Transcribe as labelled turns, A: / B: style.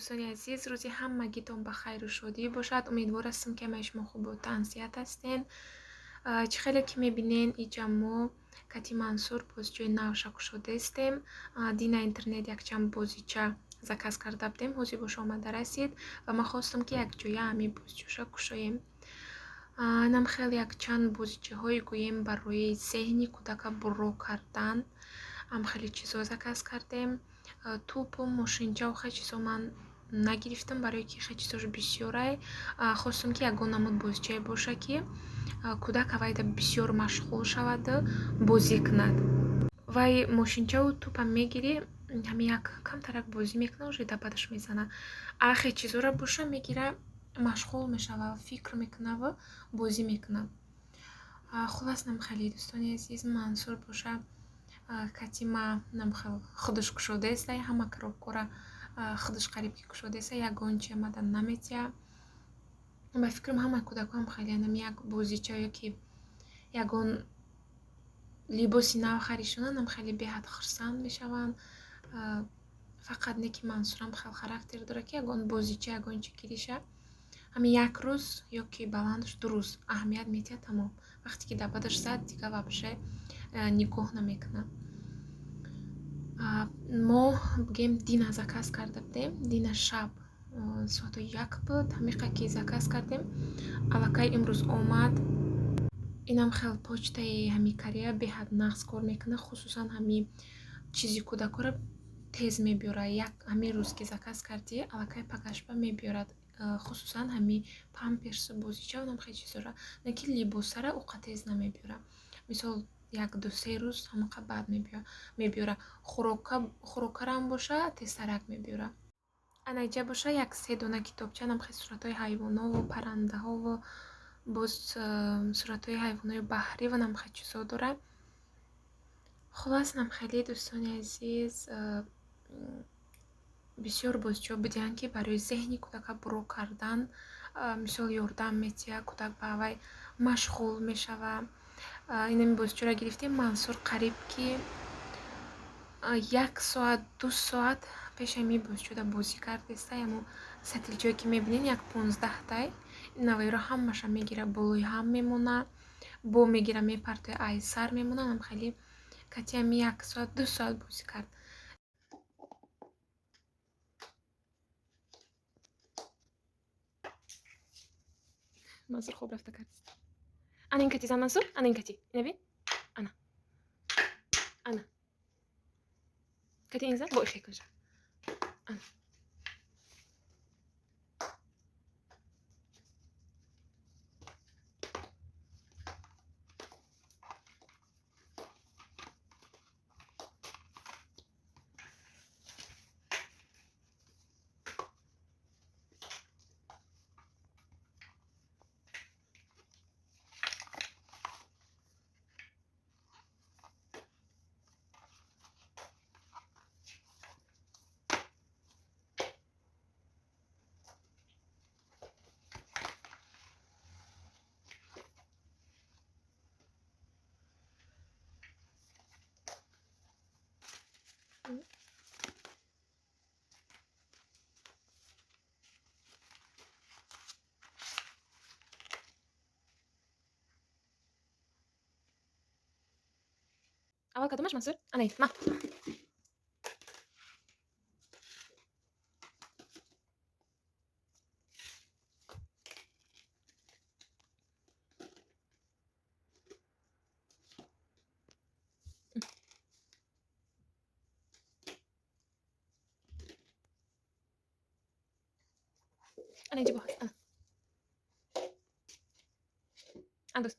A: دوستانی عزیز، روزی همگیتون بخیر و شادی باشد. امیدوار هستم که همه شما خوب و تنسیت هستین. چه خیلی که میبینین اینجا ما کتی منصور بازجوی نوشک شده استیم. دینا اینترنت якчанд бозича заказ کرده بودیم، حوزی باش آمده رسید و ما خواستم که یک جویه همی بازجوشا کشاییم. نم خیلی якчанд бозичахои گوییم برای ذهنی کودک برو کردن. هم خیلی چیزا заказ کردیم. توپ و ماشینچه و خیلی چیزا من نگرفتم برای که خیلی چیزاش بسیاره. خواستم که یگان намуд بازیچه باشه که کودک اوایده بسیار مشغول شود بازی کند. وای ماشینچه و توپ هم میگیری همین یک کم ترک بازی میکنه و ریده بدش میزنه. خیلی چیزا را باشه میگیره مشغول میشه و فکر میکنه و بازی میکنه. خلاص نم خیلی دوستانی عزیز منصور باشه کتی ما نم خیلی خودش کشوده است. همه کارا خودش قریب که کشوده است. یگان چی مدن نمیتیه. با فکرم همه کودکان خیلی نم یک بازیچه یا که یگان لیباسی نو خریشونن هم خیلی بهت خرسند میشوند. فقط نکی منصورم خیلی خراکتر داره که یگان بازیچه یگان چی گیریشه همین یک روز یا که بلندش 2 روز اهمیت میتیه تمام. وقتی که دبادش زد دیگه وابشه نگاه نمیکنه. ما بگیم دینا заказ کرده بودیم. دینا شب ساعت 1 بود. همیقه که заказ کردیم الکی امروز آمد. اینم خیلی پوچتای همی کорея بهت نقص کار میکنه. خصوصا همی چیزی کودکا رو تیز میبیاره. یک همی روز که заказ کردی الکی پگشبه میبیارد. خصوصا همی پامپرس بازیچه اونم خیلی چیزا را نکی لیباسه را اوقات تیز نمیبیاره. مثال 1-2-3 روز همونقدر بعد میبیاره. خوراکه را هم باشه تیزترک میبیاره. اینجا باشه 1-3 دونه کتابچه هم خیلی صورتهای حیوانا و پرنده ها و باز صورتهای حیوانای بحری و هم خیلی چیزا داره. خلاص نم خیلی دوستانی عزیز بسیار بازجو بودن که برای ذهنی کودک برو کردن مثال یاردم میتیه. کودک به اوی مشغول میشوه. اینمی بازجو را گرفتیم منصور قریب که 1 ساعت 2 ساعت پیش می بازجو دا بازی کرده است. امو سطل جایی که میبینین 15 تای نوی را همش میگیره بالوی هم میمونه. بو میگیره میپرته ای سر میمونه. هم خیلی کتی همی 1 ساعت 2 ساعت بازی کرد. منصور خوب رفته کرد. انا این کتی زن منصور. انا این کتی نبین انا کتی این زن بو اخی کنجا انا اول کدومش منصور؟ انا این ما انا يجيبوها انا دوس